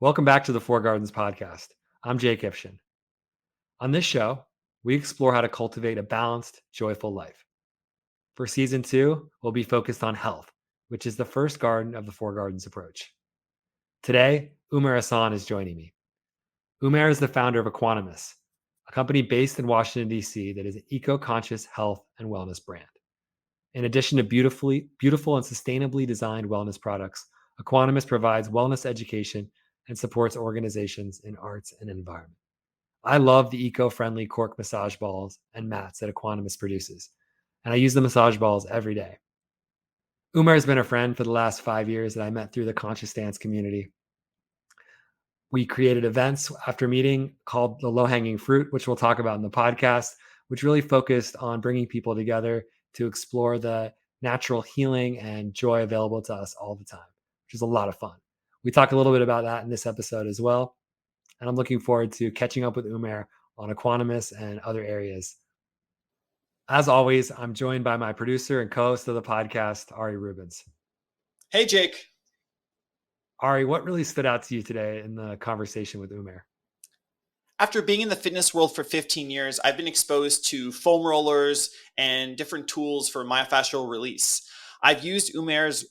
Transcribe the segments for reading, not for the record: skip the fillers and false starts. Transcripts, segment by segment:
Welcome back to the Four Gardens podcast. I'm Jake Ifshin. On this show, we explore how to cultivate a balanced, joyful life. For season 2, we'll be focused on health, which is the first garden of the Four Gardens approach. Today, Umair Ahsan is joining me. Umair is the founder of Aquanimous, a company based in Washington, D.C. that is an eco-conscious health and wellness brand. In addition to beautiful and sustainably designed wellness products, Aquanimous provides wellness education and supports organizations in arts and environment. I love the eco-friendly cork massage balls and mats that Equanimous produces, and I use the massage balls every day. Umair has been a friend for the last 5 years that I met through the conscious dance community. We created events after meeting called the low-hanging fruit, which we'll talk about in the podcast, which really focused on bringing people together to explore the natural healing and joy available to us all the time, which is a lot of fun. We talk a little bit about that in this episode as well. And I'm looking forward to catching up with Umair on Aquanimous and other areas. As always, I'm joined by my producer and co-host of the podcast, Ari Rubens. Hey, Jake. Ari, what really stood out to you today in the conversation with Umair? After being in the fitness world for 15 years, I've been exposed to foam rollers and different tools for myofascial release. I've used Umair's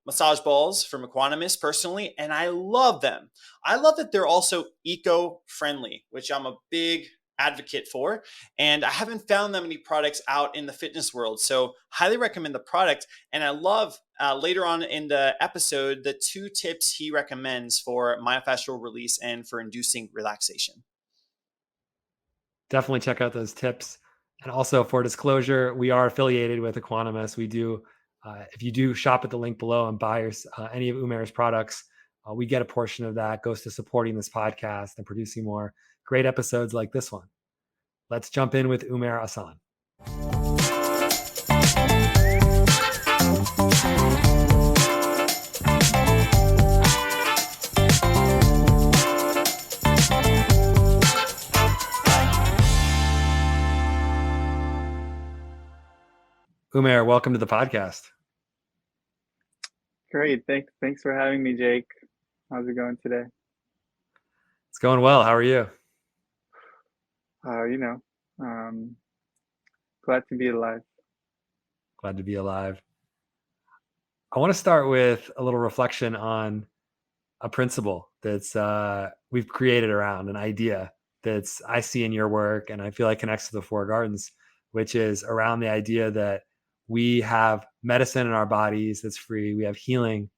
massage balls from Equanimous personally, and I love them. I love that they're also eco-friendly, which I'm a big advocate for, and I haven't found that many products out in the fitness world, so highly recommend the product. And I love later on in the episode the 2 tips he recommends for myofascial release and for inducing relaxation. Definitely check out those tips. And also, for disclosure, we are affiliated with Equanimous. We do, if you do shop at the link below and buy any of Umair's products, we get a portion of that goes to supporting this podcast and producing more great episodes like this one. Let's jump in with Umair Ahsan. Umair, welcome to the podcast. Great. Thanks for having me, Jake. How's it going today? It's going well. How are you? Glad to be alive. Glad to be alive. I want to start with a little reflection on a principle that's we've created around an idea that's I see in your work and I feel like connects to the Four Gardens, which is around the idea that we have medicine in our bodies that's free. We have healing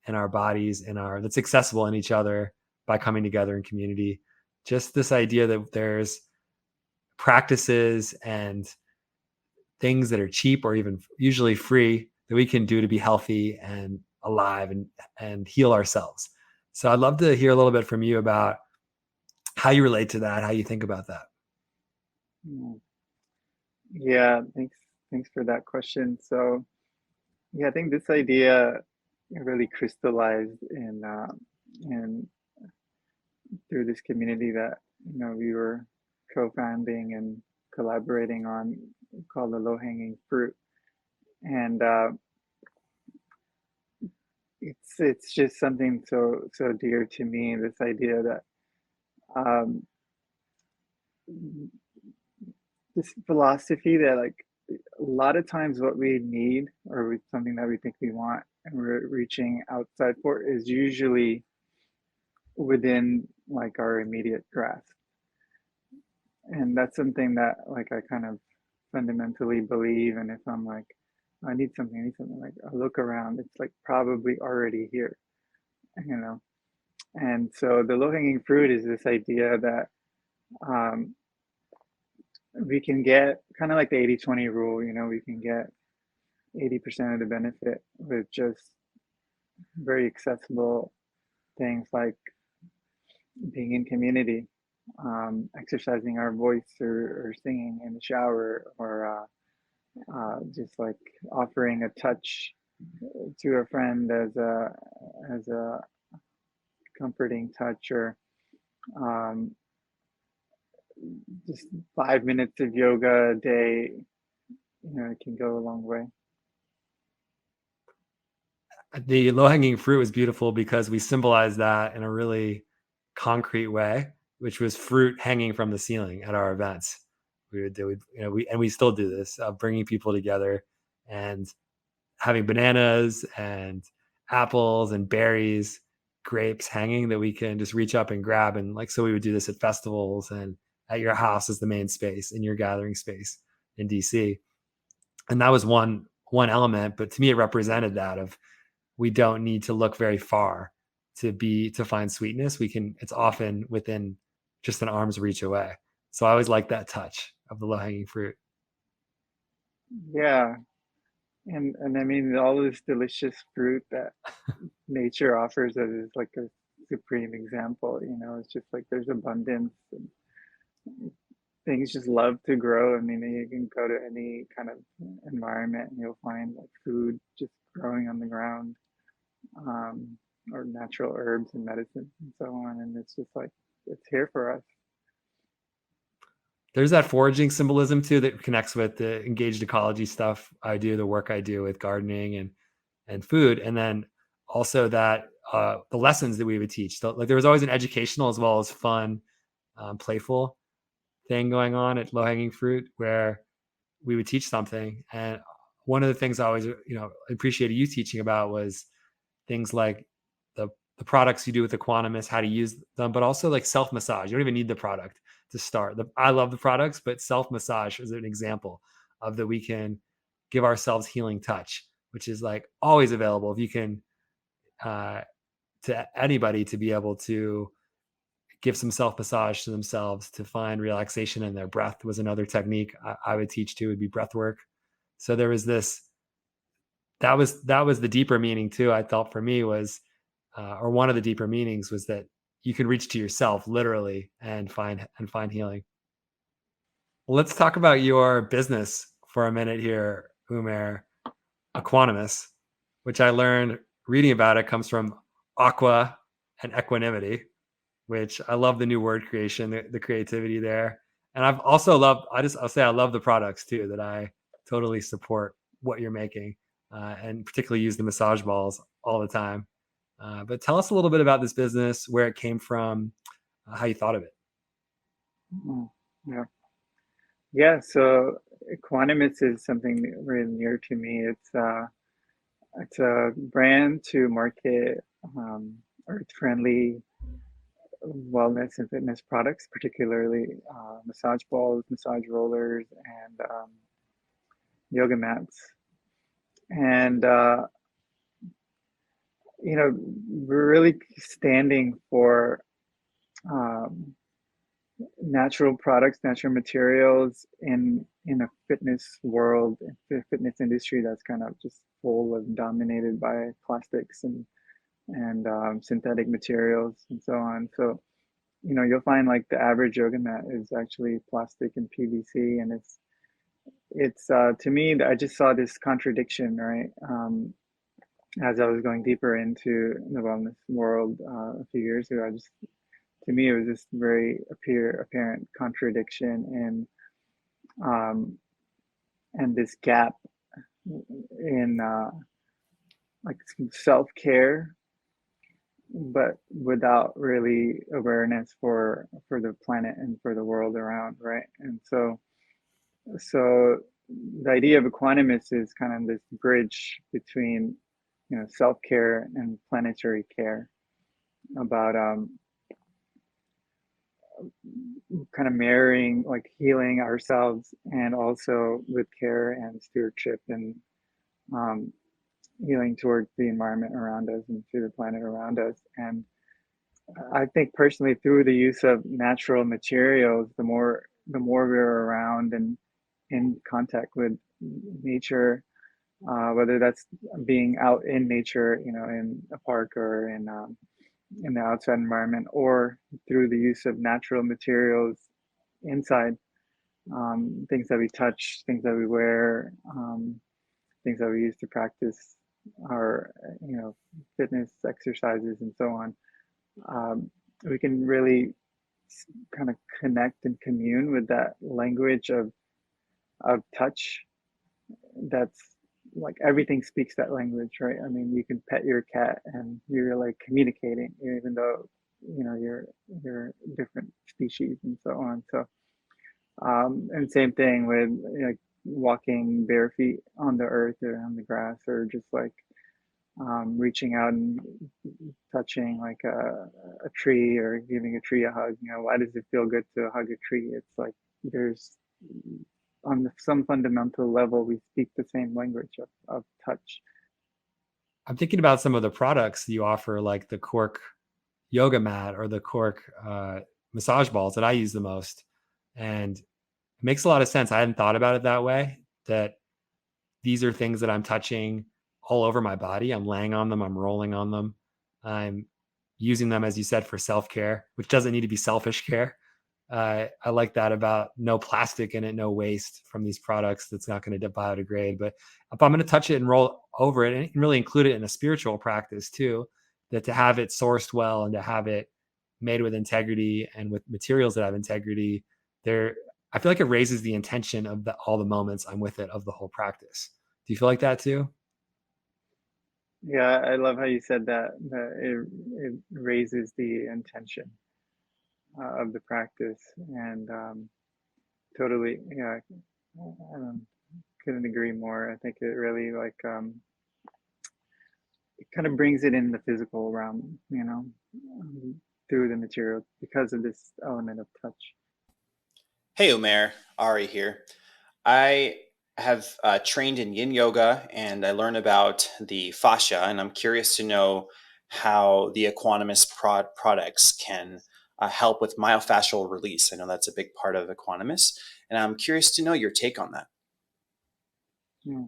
in our bodies that's accessible in each other by coming together in community. Just this idea that there's practices and things that are cheap or even usually free that we can do to be healthy and alive and heal ourselves. So I'd love to hear a little bit from you about how you relate to that, how you think about that. Yeah, thanks for that question. So yeah, I think this idea really crystallized in through this community that we were co-founding and collaborating on, called the low-hanging fruit. And it's just something so dear to me, this idea that this philosophy that, like, a lot of times what we need or something that we think we want and we're reaching outside for is usually within, like, our immediate grasp. And that's something that, like, I kind of fundamentally believe. And if I'm like, I need something, like, I look around, it's like probably already here, And so the low-hanging fruit is this idea that we can get kind of like the 80-20 rule, we can get 80% of the benefit with just very accessible things like being in community, exercising our voice or singing in the shower, or just like offering a touch to a friend as a comforting touch, or just 5 minutes of yoga a day, it can go a long way. The low-hanging fruit was beautiful because we symbolized that in a really concrete way, which was fruit hanging from the ceiling at our events. We would do, we still do this, bringing people together and having bananas and apples and berries, grapes hanging that we can just reach up and grab. And like, so we would do this at festivals and at your house as the main space in your gathering space in DC. And that was one element, but to me, it represented that of we don't need to look very far to find sweetness. It's often within just an arm's reach away. So I always like that touch of the low hanging fruit. Yeah, and I mean all this delicious fruit that nature offers us is like a supreme example. It's just like there's abundance and things just love to grow. I mean, you can go to any kind of environment and you'll find like food just growing on the ground, um, or natural herbs and medicines and so on. And it's just like it's here for us. There's that foraging symbolism too that connects with the engaged ecology stuff I do, the work I do with gardening and food, and then also that the lessons that we would teach. So, like there was always an educational as well as fun, playful thing going on at low hanging fruit where we would teach something. And one of the things I always appreciated you teaching about was things like the the products you do with Aquanimous, how to use them, but also like self massage. You don't even need the product to start. I love the products, but self massage is an example of that we can give ourselves healing touch, which is like always available. If you can uh, to anybody to be able to give some self massage to themselves to find relaxation in their breath was another technique I would teach too. Would be breath work. So there was this that was the deeper meaning too. I felt for me was, or one of the deeper meanings was that you can reach to yourself literally and find healing. Let's talk about your business for a minute here, Umair. Aquanimous, which I learned reading about it comes from aqua and equanimity, which I love the new word creation, the creativity there. And I've also loved, I'll say I love the products too, that I totally support what you're making, and particularly use the massage balls all the time. But tell us a little bit about this business, where it came from, how you thought of it. Mm, yeah. Yeah, so Equanimous is something really near to me. It's a brand to market earth-friendly wellness and fitness products, particularly massage balls, massage rollers, and yoga mats. And we're really standing for um, natural products, natural materials in a fitness world, fitness industry that's kind of just full of dominated by plastics and synthetic materials and so on. So you'll find like the average yoga mat is actually plastic and PVC, and it's to me I just saw this contradiction, right? As I was going deeper into the wellness world a few years ago, to me, it was this very apparent contradiction um, and this gap in like self care, but without really awareness for the planet and for the world around, right? And so the idea of Equanimous is kind of this bridge between self care and planetary care about kind of marrying like healing ourselves and also with care and stewardship and um, healing towards the environment around us and to the planet around us. And I think personally, through the use of natural materials, the more we're around and in contact with nature, whether that's being out in nature, in a park or in the outside environment, or through the use of natural materials inside, things that we touch, things that we wear, things that we use to practice our, fitness exercises and so on. Um, we can really kind of connect and commune with that language of touch that's like everything speaks that language, right? I mean, you can pet your cat and you're like communicating, even though you're different species and so on. So, and same thing with like walking bare feet on the earth or on the grass, or just like reaching out and touching like a tree or giving a tree a hug. Why does it feel good to hug a tree? It's like there's on some fundamental level, we speak the same language of touch. I'm thinking about some of the products you offer, like the Cork Yoga Mat or the Cork massage balls that I use the most. And it makes a lot of sense. I hadn't thought about it that way, that these are things that I'm touching all over my body. I'm laying on them, I'm rolling on them. I'm using them, as you said, for self-care, which doesn't need to be selfish care. I like that about no plastic in it, no waste from these products that's not going to biodegrade. But if I'm going to touch it and roll over it and really include it in a spiritual practice too, that to have it sourced well and to have it made with integrity and with materials that have integrity, there, I feel like it raises the intention of all the moments I'm with it, of the whole practice. Do you feel like that too? Yeah, I love how you said that, it raises the intention of the practice. And totally, yeah, couldn't agree more. I think it really like it kind of brings it in the physical realm, through the material because of this element of touch. Hey, Umair, Ari here. I have trained in yin yoga and I learned about the fascia, and I'm curious to know how the Aquanimous products can help with myofascial release. I know that's a big part of Equanimous, and I'm curious to know your take on that. Yeah.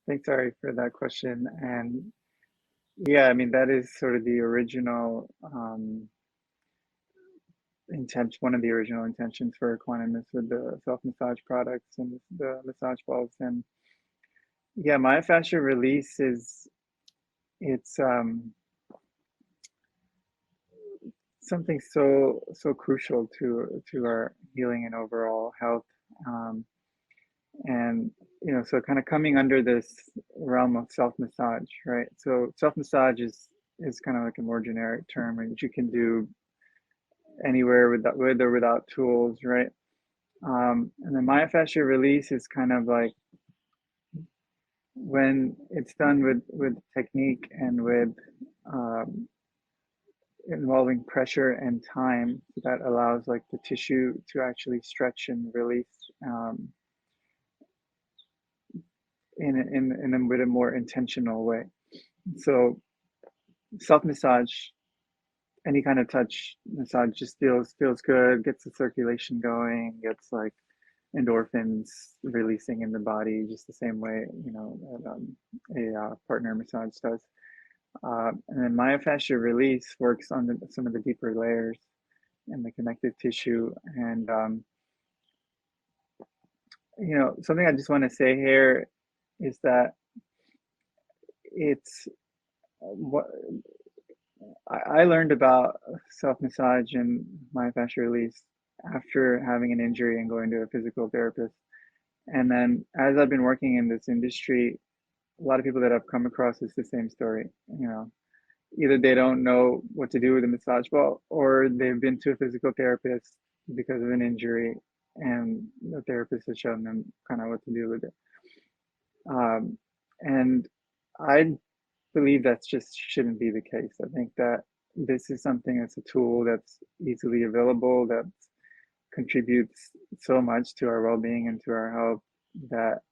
Thanks, Ari, for that question. And yeah, I mean, that is sort of the original intent, one of the original intentions for Aquanimous with the self-massage products and the massage balls. And yeah, myofascial release it's something so crucial to our healing and overall health. Um, and so kind of coming under this realm of self-massage, right? So self-massage is kind of like a more generic term, which you can do anywhere with or without tools, right? And then myofascial release is kind of like when it's done with technique and with um, involving pressure and time, that allows like the tissue to actually stretch and release in a with a more intentional way. So self massage, any kind of touch massage just feels good, gets the circulation going, gets like endorphins releasing in the body, just the same way a partner massage does. And then myofascial release works on some of the deeper layers in the connective tissue. And something I just want to say here is that it's what I learned about self massage and myofascial release after having an injury and going to a physical therapist. And then as I've been working in this industry, a lot of people that I've come across is the same story. Either they don't know what to do with a massage ball, or they've been to a physical therapist because of an injury, and the therapist has shown them kind of what to do with it. And I believe that's just shouldn't be the case. I think that this is something that's a tool that's easily available, that contributes so much to our well-being and to our health, that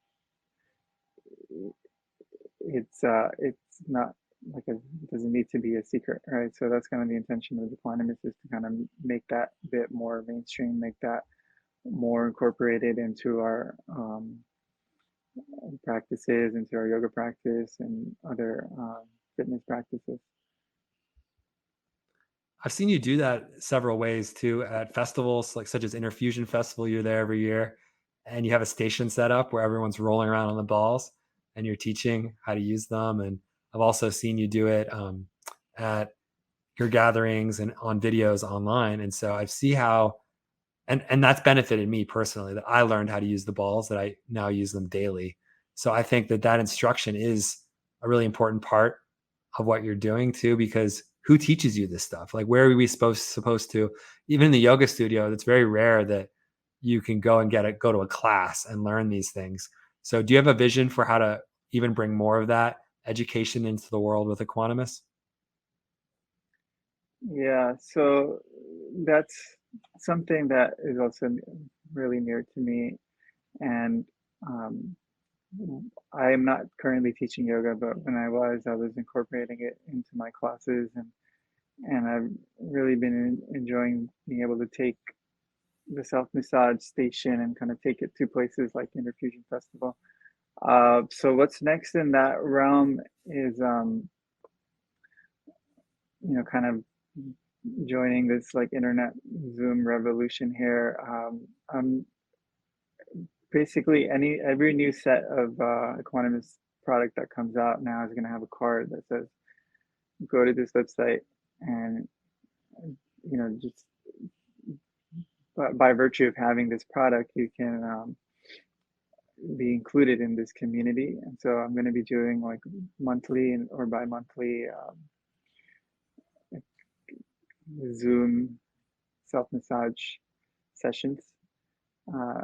it's not like it doesn't need to be a secret, right? So that's kind of the intention of the Aquanimous, is to kind of make that bit more mainstream, make that more incorporated into our practices, into our yoga practice and other fitness practices. I've seen you do that several ways too at festivals, like such as Interfusion Festival. You're there every year, and you have a station set up where everyone's rolling around on the balls, and you're teaching how to use them. And I've also seen you do it at your gatherings and on videos online. And so I see how, and that's benefited me personally, that I learned how to use the balls, that I now use them daily. So I think that instruction is a really important part of what you're doing too, because who teaches you this stuff? Like, where are we supposed to? Even in the yoga studio, it's very rare that you can go and go to a class and learn these things. So do you have a vision for how to even bring more of that education into the world with Aquanimous? Yeah, so that's something that is also really near to me. And um, I am not currently teaching yoga, but when I was incorporating it into my classes, and I've really been enjoying being able to take the self massage station and kind of take it to places like Interfusion Festival. So what's next in that realm is, kind of joining this like internet Zoom revolution here. I'm basically every new set of Equanimous product that comes out now is going to have a card that says, "Go to this website," and just by virtue of having this product, you can be included in this community. And so I'm going to be doing like monthly or bi-monthly Zoom self-massage sessions, uh,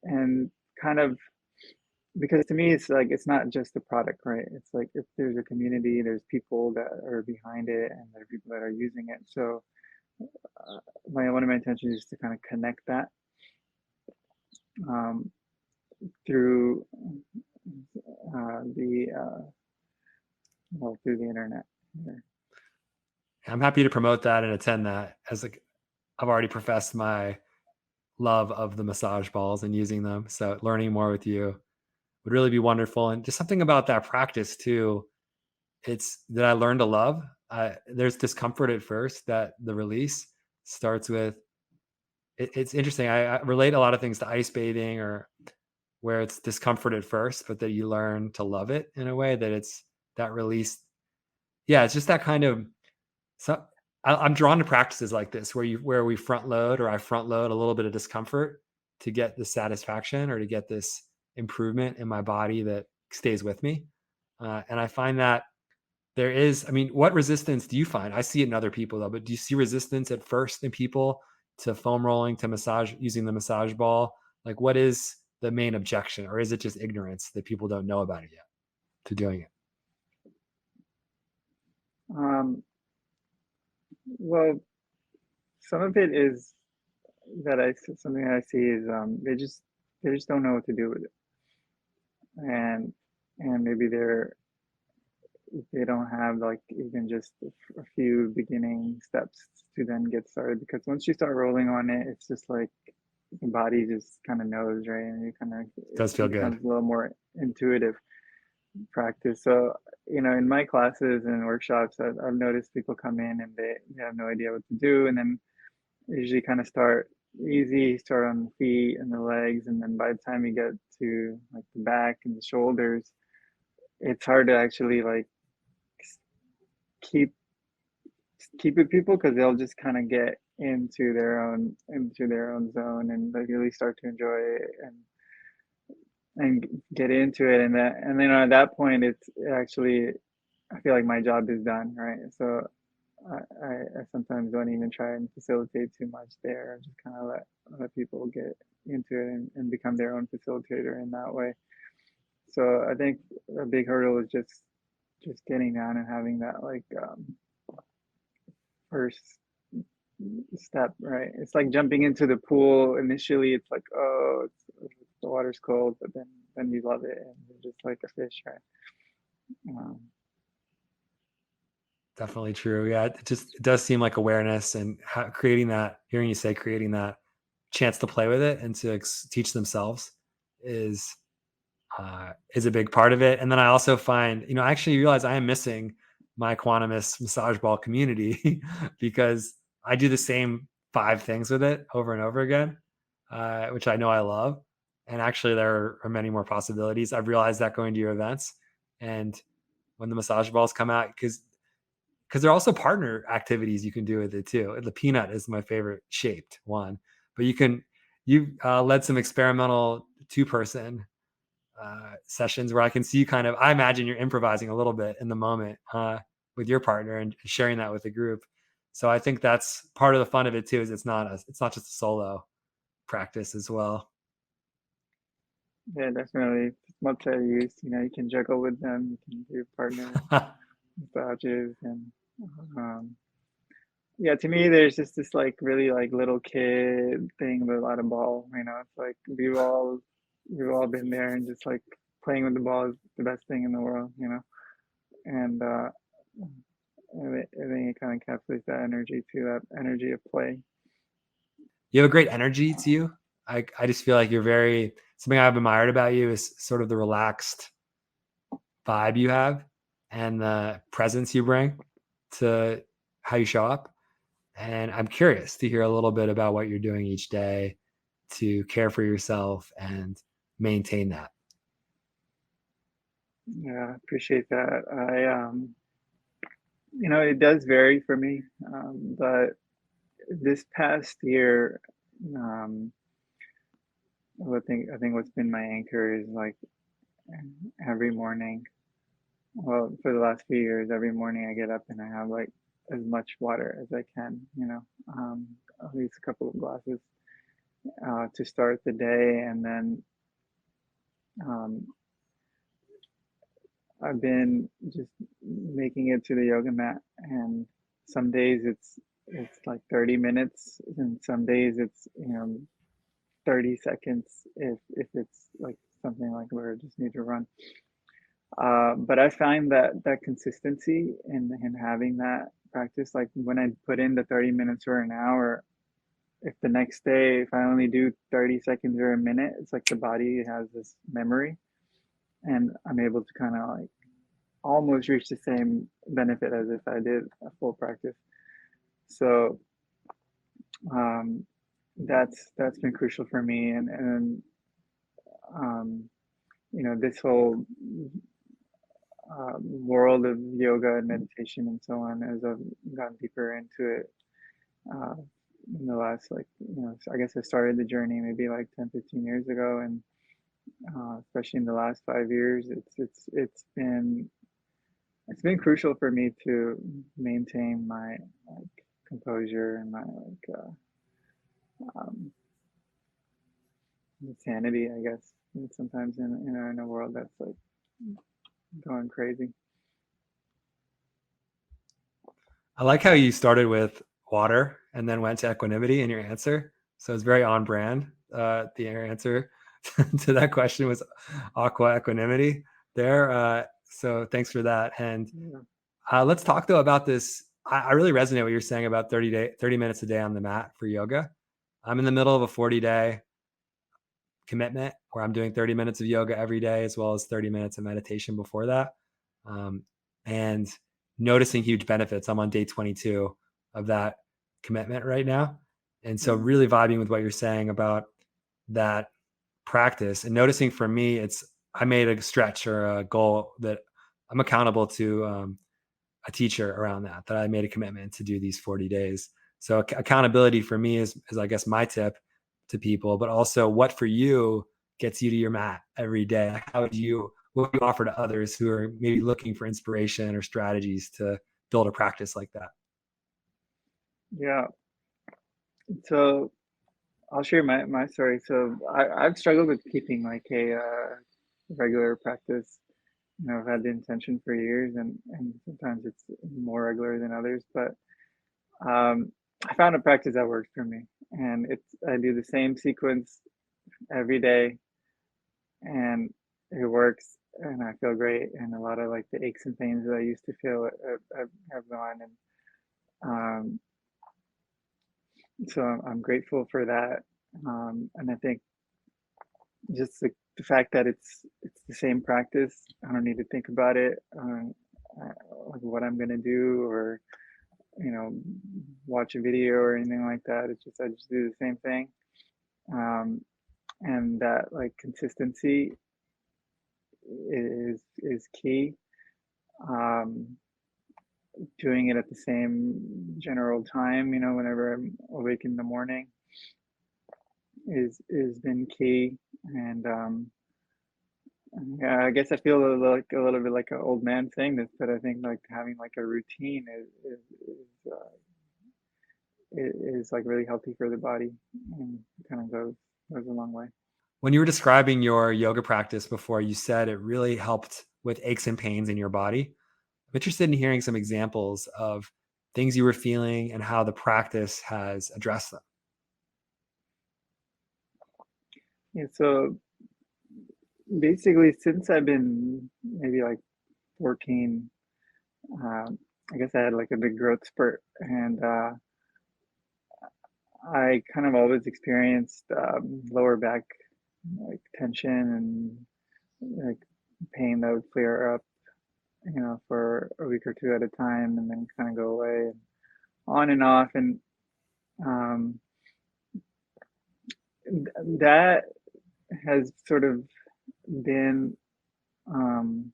and kind of, because to me it's like it's not just the product, right? It's like if there's a community, there's people that are behind it, and there are people that are using it. So one of my intentions is to kind of connect that um, through the through the internet. I'm happy to promote that and attend that, as like I've already professed my love of the massage balls and using them. So learning more with you would really be wonderful. And just something about that practice too, it's that I learned to love. There's discomfort at first, that the release starts with. It's interesting. I relate a lot of things to ice bathing, or where it's discomfort at first, but that you learn to love it in a way that it's that release. Yeah, it's just that kind of. So I'm drawn to practices like this, where we front load, or I front load a little bit of discomfort to get the satisfaction, or to get this improvement in my body that stays with me. And I find that there is, I mean, what resistance do you find? I see it in other people though, but do you see resistance at first in people to foam rolling, to massage, using the massage ball? Like, what is the main objection, or is it just ignorance that people don't know about it yet to doing it? Um, well, some of it is something that I see is they just don't know what to do with it, and maybe they don't have like even just a few beginning steps to then get started, because once you start rolling on it, it's just like the body just kind of knows, right? And you kind of It does feel it good. becomes a little more intuitive practice. So in my classes and workshops, I've noticed people come in and they have no idea what to do, and then usually kind of start easy, start on the feet and the legs, and then by the time you get to like the back and the shoulders, it's hard to actually like keep with people, because they'll just kind of get into their own zone, and they really start to enjoy it and get into it, and then at that point it's actually, I feel like my job is done, right? So I sometimes don't even try and facilitate too much there. I just kind of let people get into it, and become their own facilitator in that way. So I think a big hurdle is just getting down and having that like first step, right? It's like jumping into the pool. Initially, it's like, oh, the water's cold, but then you love it, and you're just like a fish, right? Um, Definitely true. Yeah, it does seem like awareness, and creating that. Hearing you say creating that chance to play with it and to teach themselves is is a big part of it. And then I also find, I actually realize I am missing my Aquanimous massage ball community because I do the same 5 things with it over and over again, which I know I love. And actually, there are many more possibilities. I've realized that going to your events, and when the massage balls come out, because there are also partner activities you can do with it too. The peanut is my favorite shaped one, but you led some experimental 2-person sessions where I can see you kind of, I imagine you're improvising a little bit in the moment with your partner and sharing that with the group. So I think that's part of the fun of it too, is it's not just a solo practice as well. Yeah, definitely. It's multi-use. You can juggle with them. You can do partner massages, and um, yeah, to me, there's just this like really like little kid thing with a lot of ball. It's like we've all been there, and just like playing with the ball is the best thing in the world. And I think it kind of encapsulates that energy too, that energy of play. You have a great energy to you. I just feel like you're very, something I've admired about you is sort of the relaxed vibe you have and the presence you bring to how you show up. And I'm curious to hear a little bit about what you're doing each day to care for yourself and maintain that. Yeah, I appreciate that. It does vary for me, but this past year, um, I think what's been my anchor is like every morning. Well, for the last few years, every morning I get up and I have like as much water as I can. At least a couple of glasses to start the day, and then um, I've been just making it to the yoga mat, and some days it's like 30 minutes, and some days it's 30 seconds if it's like something like where I just need to run. But I find that consistency in having that practice, like when I put in the 30 minutes or an hour, if the next day, if I only do 30 seconds or a minute, it's like the body has this memory, and I'm able to kind of like almost reach the same benefit as if I did a full practice. So um, that's been crucial for me, and um, this whole world of yoga and meditation and so on, as I've gotten deeper into it uh, in the last, like, I guess I started the journey maybe like 10, 15 years ago, and especially in the last 5 years, it's been crucial for me to maintain my like composure and my like um, sanity, I guess. And sometimes in a world that's like going crazy. I like how you started with water and then went to equanimity in your answer. So it's very on brand. The answer to that question was aqua equanimity there. So thanks for that. And Yeah. let's talk though about this. I really resonate with what you're saying about 30 minutes a day on the mat for yoga. I'm in the middle of a 40-day commitment where I'm doing 30 minutes of yoga every day, as well as 30 minutes of meditation before that. And noticing huge benefits. I'm on day 22 of that commitment right now. And so really vibing with what you're saying about that practice and noticing for me, I made a stretch or a goal that I'm accountable to a teacher around that I made a commitment to do these 40 days. So accountability for me is I guess my tip to people, but also what for you gets you to your mat every day. Like what do you offer to others who are maybe looking for inspiration or strategies to build a practice like that? Yeah. So I'll share my story. So I've struggled with keeping like a regular practice. I've had the intention for years, and sometimes it's more regular than others. But I found a practice that works for me, and I do the same sequence every day, and it works, and I feel great, and a lot of like the aches and pains that I used to feel have gone, and um, so I'm grateful for that. And I think just the fact that it's the same practice, I don't need to think about it, like what I'm gonna do, or you know watch a video or anything like that. It's just I just do the same thing, um, and that like consistency is key. Um, Doing it at the same general time, whenever I'm awake in the morning, is been key, and Yeah, I guess I feel a little bit like an old man saying this, but I think like having like a routine is like really healthy for the body and kind of goes a long way. When you were describing your yoga practice before, you said it really helped with aches and pains in your body. I'm interested in hearing some examples of things you were feeling and how the practice has addressed them. Yeah, so basically, since I've been maybe like 14, I guess I had like a big growth spurt, and I kind of always experienced lower back like tension and like pain that would flare up, for a week or two at a time, and then kind of go away, and on and off, and um, that has sort of been um,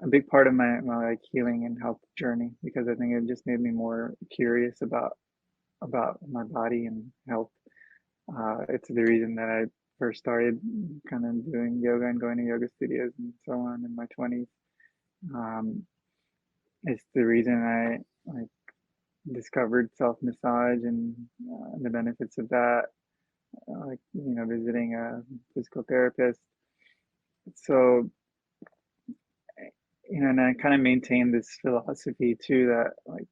a big part of my like healing and health journey, because I think it just made me more curious about my body and health. It's the reason that I first started kind of doing yoga and going to yoga studios and so on in my 20s. Um, it's the reason I like discovered self massage and the benefits of that, like visiting a physical therapist. So and I kind of maintain this philosophy too, that like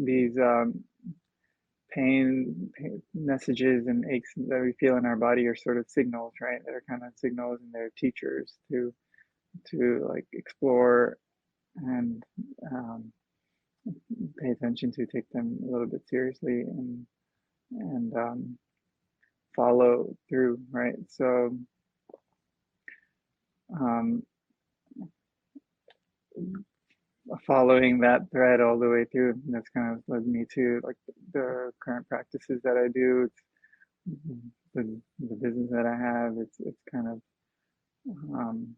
these pain messages and aches that we feel in our body are sort of signals, right? They're kind of signals, and they're teachers to like explore and um, pay attention to, take them a little bit seriously, and follow through, right? So um, following that thread all the way through, that's kind of led me to like the current practices that I do. It's the business that I have. It's kind of um,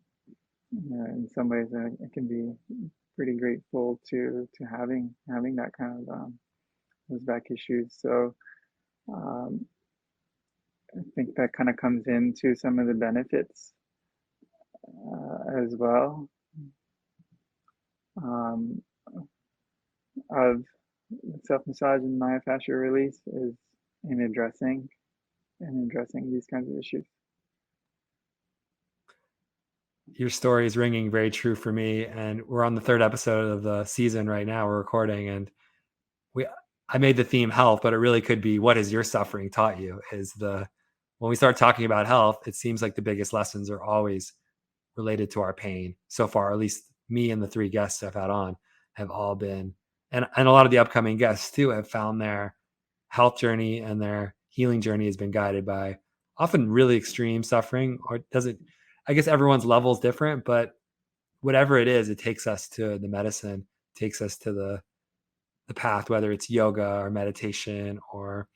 in some ways I can be pretty grateful to having that kind of those back issues. So um, I think that kind of comes into some of the benefits as well, um, of self massage and myofascial release, is in addressing these kinds of issues. Your story is ringing very true for me, and we're on the third episode of the season right now. We're recording, and we I made the theme health, but it really could be what has your suffering taught you? Is the When we start talking about health, it seems like the biggest lessons are always related to our pain so far. At least me and the three guests I've had on have all been, and a lot of the upcoming guests too have found their health journey and their healing journey has been guided by often really extreme suffering. Or does it? I guess everyone's level is different, but whatever it is, it takes us to the medicine, takes us to the path, whether it's yoga or meditation or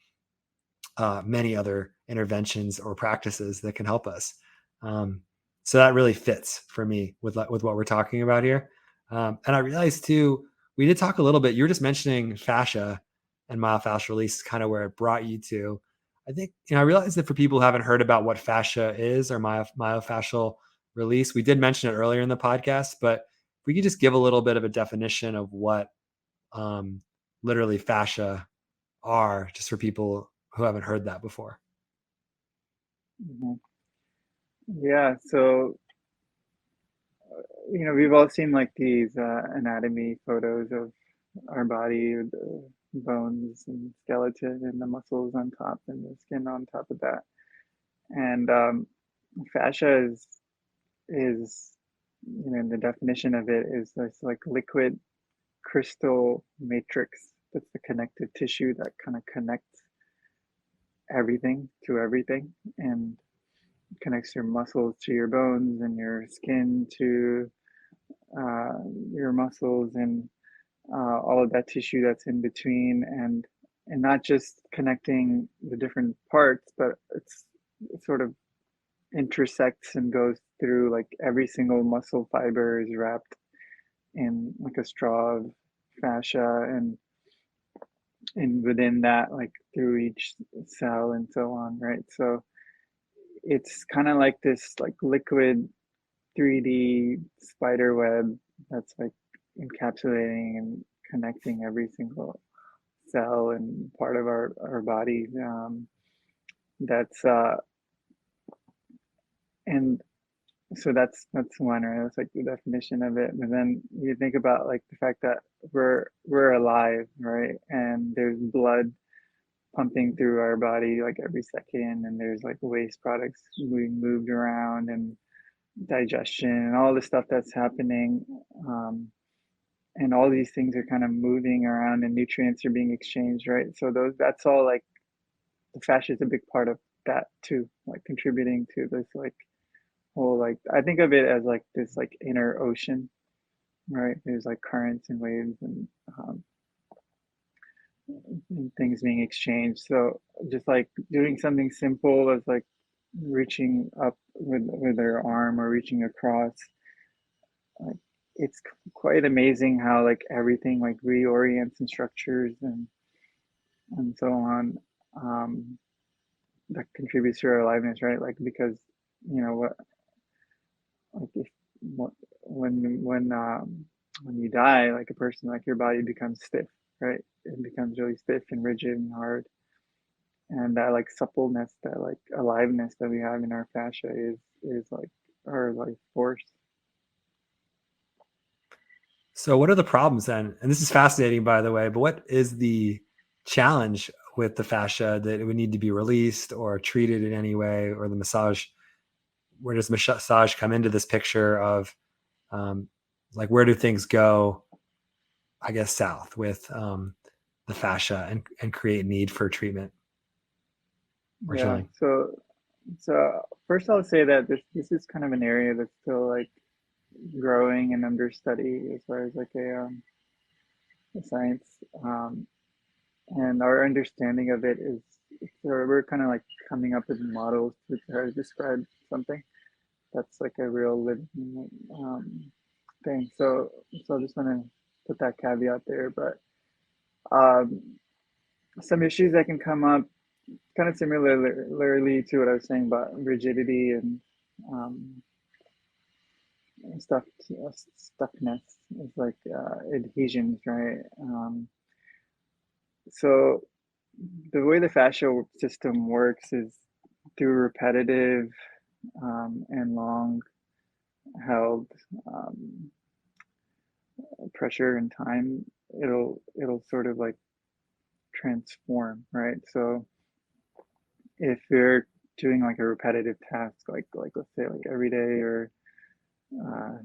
many other interventions or practices that can help us. Um, so that really fits for me with what we're talking about here. And I realized too, we did talk a little bit. You were just mentioning fascia and myofascial release, is kind of where it brought you to. I think I realized that for people who haven't heard about what fascia is or myofascial release, we did mention it earlier in the podcast, but if we could just give a little bit of a definition of what um, literally fascia are, just for people who haven't heard that before. Mhm. Yeah, so we've all seen like these anatomy photos of our body, the bones and skeleton and the muscles on top and the skin on top of that. And fascia is the definition of it is this like liquid crystal matrix that's the connective tissue that kind of connects everything to everything, and connects your muscles to your bones and your skin to uh, your muscles, and all of that tissue that's in between, and not just connecting the different parts, but it sort of intersects and goes through, like every single muscle fiber is wrapped in like a straw of fascia, and within that, like through each cell and so on, right? So it's kind of like this like liquid 3D spider web that's like encapsulating and connecting every single cell and part of our body. That's and so that's one, right? That's like the definition of it. But then you think about like the fact that we're alive, right? And there's blood pumping through our body like every second, and there's like waste products being moved around, and digestion and all the stuff that's happening. And all these things are kind of moving around, and nutrients are being exchanged, right? So that's all like the fascia is a big part of that too, like contributing to this like whole like I think of it as like this like inner ocean, right? There's like currents and waves um, and things being exchanged. So just like doing something simple as like reaching up with their arm or reaching across, like it's quite amazing how like everything like reorients and structures and so on, um, that contributes to our aliveness, right? Like because you know what, like if when you die, like a person, like your body becomes stiff, right? It becomes really stiff and rigid and hard, and that like suppleness, that like aliveness that we have in our fascia is like our life force. So, what are the problems then? And this is fascinating, by the way, but what is the challenge with the fascia that it would need to be released or treated in any way, or the massage? Where does massage come into this picture of um, like where do things go, I guess, south with the fascia and create need for treatment or Yeah. healing? So first I'll say that this is kind of an area that's still like growing and under study as far as like a science, and our understanding of it is we're kind of like coming up with models to try to describe something that's like a real living thing. So I just want to put that caveat there, but um, some issues that can come up kind of similarly to what I was saying about rigidity and um, stuff, stuckness. It's like adhesions, right? So the way the fascial system works is through repetitive and long held um, pressure and time. It'll sort of like transform, right? So if you're doing like a repetitive task, like let's say like every day, or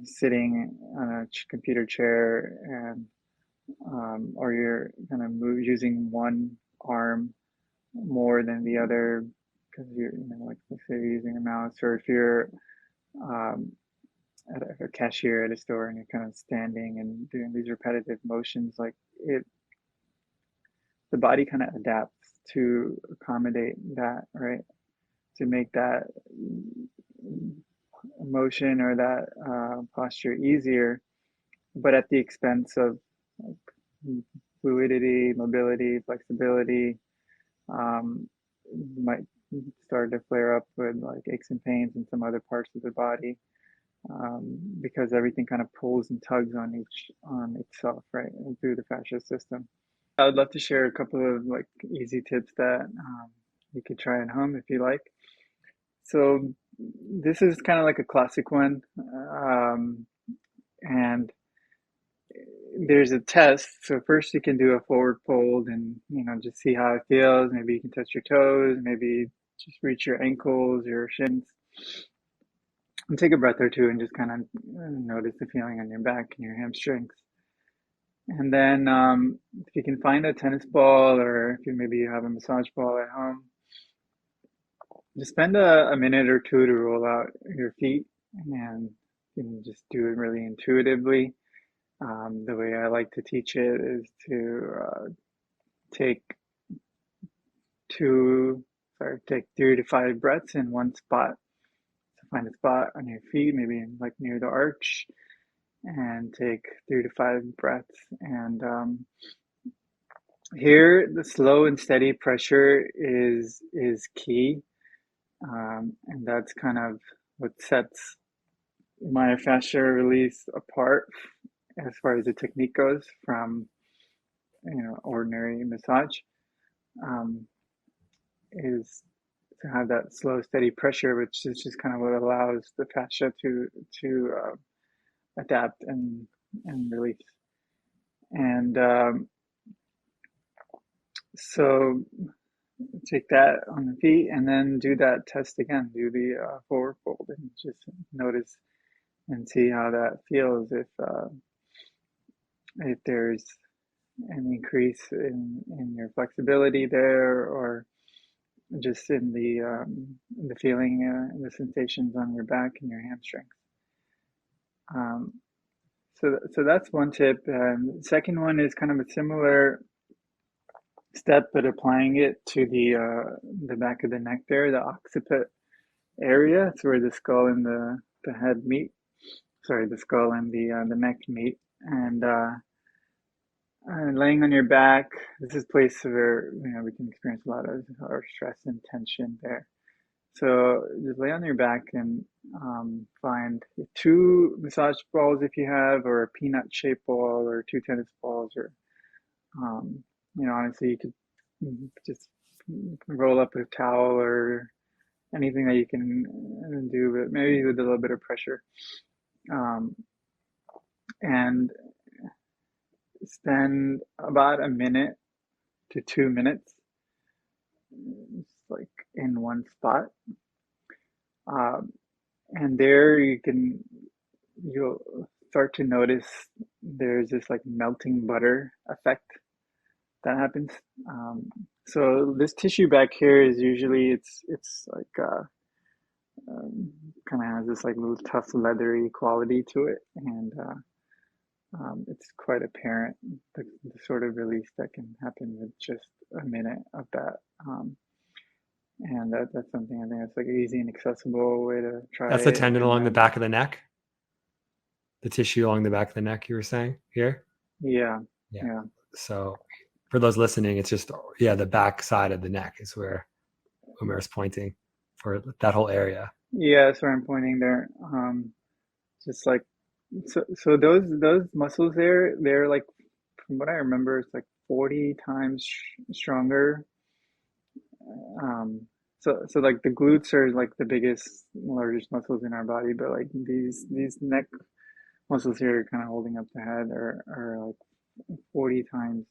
sitting on a computer chair, and or you're kind of using one arm more than the other because you're, you know, like let's say you're using a mouse, or if you're um, at a cashier at a store and you're kind of standing and doing these repetitive motions, like it, the body kind of adapts to accommodate that, right? To make that motion or that posture easier, but at the expense of like, fluidity, mobility, flexibility. Um, might start to flare up with like aches and pains in some other parts of the body, because everything kind of pulls and tugs on itself, right, and through the fascia system. I would love to share a couple of like easy tips that you could try at home if you like. So this is kind of like a classic one, and there's a test. So first you can do a forward fold and, you know, just see how it feels. Maybe you can touch your toes, maybe just reach your ankles, your shins, and take a breath or two and just kind of notice the feeling on your back and your hamstrings. And then if you can find a tennis ball, or if you maybe you have a massage ball at home, just spend a minute or two to roll out your feet, and you can just do it really intuitively. The way I like to teach it is to take take 3 to 5 breaths in one spot. So find a spot on your feet, maybe like near the arch, and take 3 to 5 breaths. And here, the slow and steady pressure is key. And that's kind of what sets myofascial release apart as far as the technique goes from ordinary massage. Is to have that slow, steady pressure, which is just kind of what allows the fascia to adapt and release. And so take that on the feet, and then do that test again. Do the forward fold, and just notice and see how that feels. If there's an increase in your flexibility there, or just in the feeling, the sensations on your back and your hamstrings. So that's one tip. The second one is kind of a similar step, but applying it to the back of the neck there, the occiput area. It's where the skull and the head meet. Sorry, the skull and the neck meet. And laying on your back, this is a place where we can experience a lot of our stress and tension there. So just lay on your back and find 2 massage balls if you have, or a peanut-shaped ball, or 2 tennis balls, or honestly, you could just roll up a towel or anything that you can do, but maybe with a little bit of pressure. And spend about a minute to 2 minutes, like in one spot. And there you'll start to notice there's this like melting butter effect that happens. So this tissue back here is usually it's like kind of has this like little tough leathery quality to it, and it's quite apparent the sort of release that can happen with just a minute of that. And that's something I think that's like an easy and accessible way to try. That's the tendon along the then, back of the neck. The tissue along the back of the neck, you were saying here? yeah. So for those listening, it's just, the back side of the neck is where Umair's pointing for that whole area. Yeah, that's where I'm pointing there. Just like, so those muscles there, they're like, from what I remember, it's like 40 times stronger. So like the glutes are like the largest muscles in our body, but like these neck muscles here kind of holding up the head are like 40 times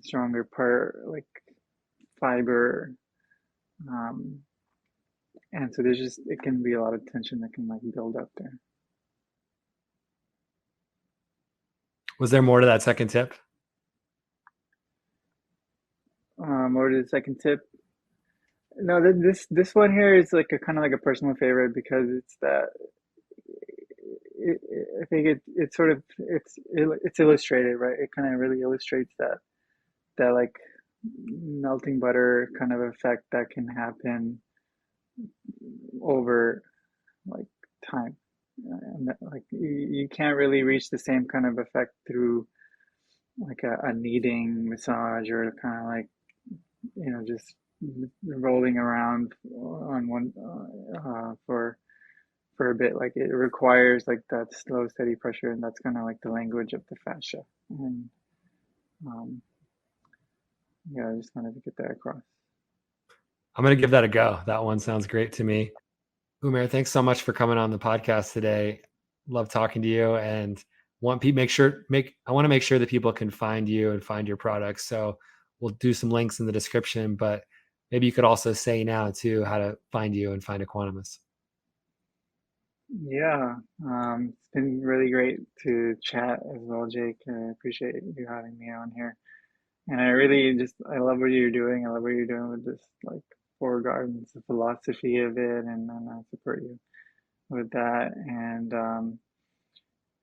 stronger per like fiber. And so it can be a lot of tension that can like build up there. Was there more to that second tip? Or the second tip? No, this one here is like a kind of like a personal favorite, because it's that I think it sort of it's illustrated, right? It kind of really illustrates that like melting butter kind of effect that can happen over like time. And that, like you can't really reach the same kind of effect through like a kneading massage, or kind of like just rolling around on one for a bit. Like it requires like that slow, steady pressure, and that's kind of like the language of the fascia. And I just wanted to get that across. I'm going to give that a go. That one sounds great to me. Umair, thanks so much for coming on the podcast today. Love talking to you, and I want to make sure that people can find you and find your products. So we'll do some links in the description, but maybe you could also say now too how to find you and find Aquanimous. Yeah, it's been really great to chat as well, Jake. I appreciate you having me on here. And I love what you're doing. I love what you're doing with this, like, Four Gardens, the philosophy of it, and I support you with that. And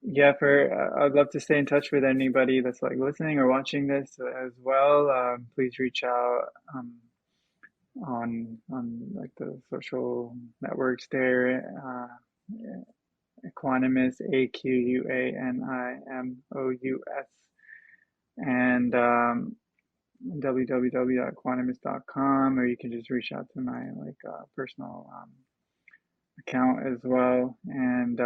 I'd love to stay in touch with anybody that's like listening or watching this as well. Please reach out on like the social networks there. Equanimous, Aquanimous, and www.aquanimous.com, or you can just reach out to my personal account as well. And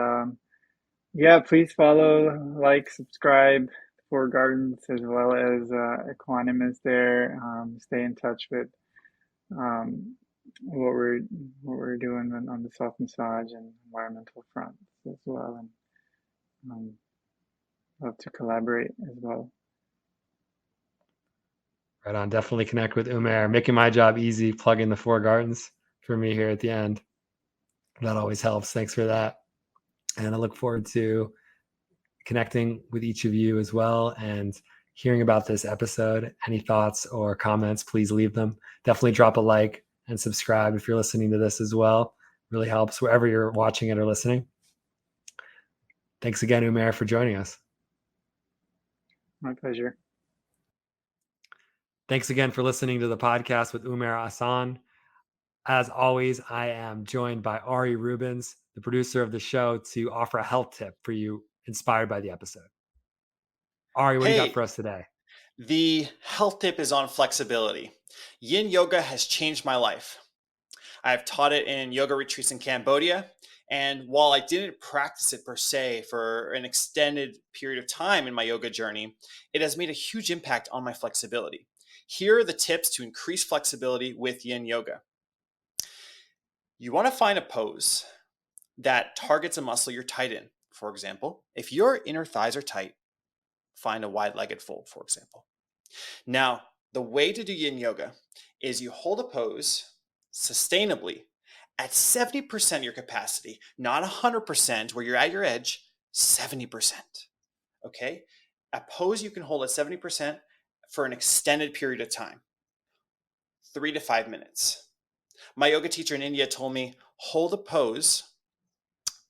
yeah, please follow, like, subscribe for Gardens as well as Equanimous there. Stay in touch with um, what we're doing on the self massage and environmental fronts as well, and love to collaborate as well. Right on. Definitely connect with Umair, making my job easy, plugging the four gardens for me here at the end. That always helps. Thanks for that. And I look forward to connecting with each of you as well and hearing about this episode. Any thoughts or comments, please leave them. Definitely drop a like and subscribe if you're listening to this as well. Really helps wherever you're watching it or listening. Thanks again, Umair, for joining us. My pleasure. Thanks again for listening to the podcast with Umair Ahsan. As always, I am joined by Ari Rubens, the producer of the show, to offer a health tip for you inspired by the episode. Ari, what do you got for us today? The health tip is on flexibility. Yin yoga has changed my life. I've taught it in yoga retreats in Cambodia. And while I didn't practice it per se for an extended period of time in my yoga journey, it has made a huge impact on my flexibility. Here are the tips to increase flexibility with yin yoga. You want to find a pose that targets a muscle you're tight in. For example, if your inner thighs are tight, find a wide-legged fold, for example. Now, the way to do yin yoga is you hold a pose sustainably at 70% of your capacity, not 100% where you're at your edge, 70%. Okay? A pose you can hold at 70% for an extended period of time, 3 to 5 minutes. My yoga teacher in India told me, hold a pose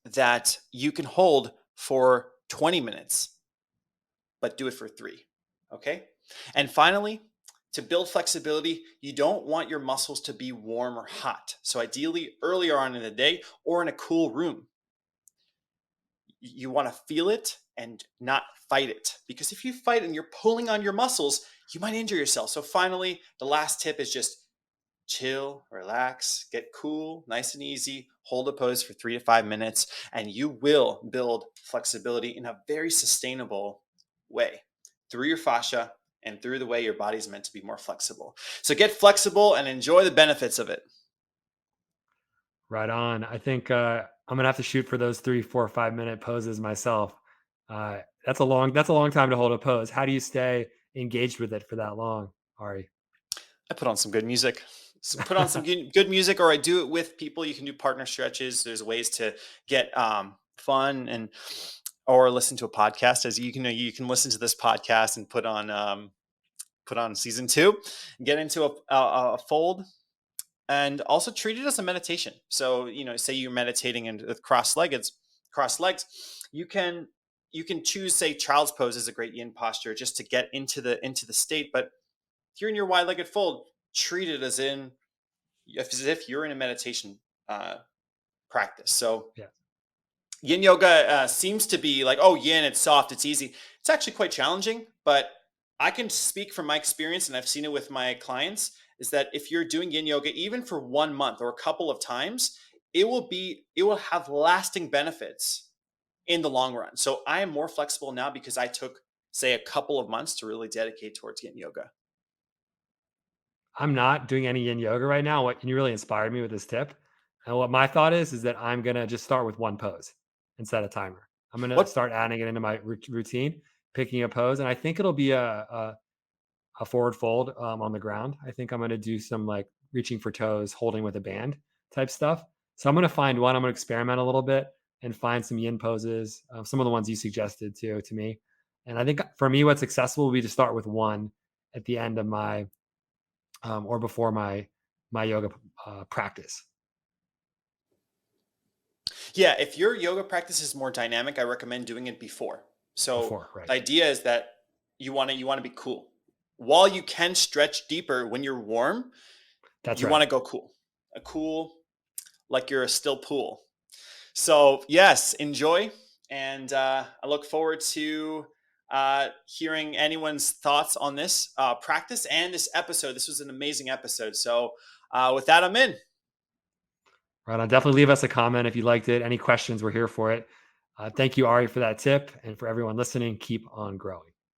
that you can hold for 20 minutes, but do it for 3. Okay? And finally, to build flexibility, you don't want your muscles to be warm or hot. So ideally earlier on in the day or in a cool room. You want to feel it and not fight it. Because if you fight and you're pulling on your muscles, you might injure yourself. So finally, the last tip is just chill, relax, get cool, nice and easy, hold a pose for 3 to 5 minutes, and you will build flexibility in a very sustainable way through your fascia and through the way your body's meant to be more flexible. So get flexible and enjoy the benefits of it. Right on. I think I'm gonna have to shoot for those 3, 4, 5 minute poses myself. That's a long time to hold a pose. How do you stay engaged with it for that long, Ari? I put on some good music. So put on some good music, or I do it with people. You can do partner stretches. There's ways to get fun and or listen to a podcast. As you can listen to this podcast and put on season 2, get into a fold, and also treat it as a meditation. So say you're meditating and with cross legs, you can choose, say, child's pose is a great yin posture just to get into the state. But if you're in your wide-legged fold, treat it as if you're in a meditation practice. So Yeah. yin yoga seems to be like, oh, yin, it's soft, it's easy. It's actually quite challenging, but I can speak from my experience, and I've seen it with my clients, is that if you're doing yin yoga, even for 1 month or a couple of times, it will have lasting benefits in the long run. So I am more flexible now because I took, say, a couple of months to really dedicate towards yin yoga. I'm not doing any yin yoga right now. What you really inspired me with this tip. And what my thought is that I'm gonna just start with one pose and set a timer. I'm gonna What start adding it into my routine, picking a pose, and I think it'll be a forward fold on the ground. I think I'm gonna do some like reaching for toes, holding with a band type stuff. So I'm gonna find one. I'm gonna experiment a little bit and find some yin poses. Some of the ones you suggested to me. And I think for me, what's accessible will be to start with one at the end of my or before my yoga practice. Yeah, if your yoga practice is more dynamic, I recommend doing it before. So Before, right? the idea is that you want to be cool. While you can stretch deeper when you're warm, That's you want right. to go cool. A cool, like you're a still pool. So yes, enjoy, and I look forward to hearing anyone's thoughts on this practice and this episode. This was an amazing episode. So with that, I'm in. Right on. Definitely leave us a comment if you liked it. Any questions, we're here for it. Thank you, Ari, for that tip. And for everyone listening, keep on growing.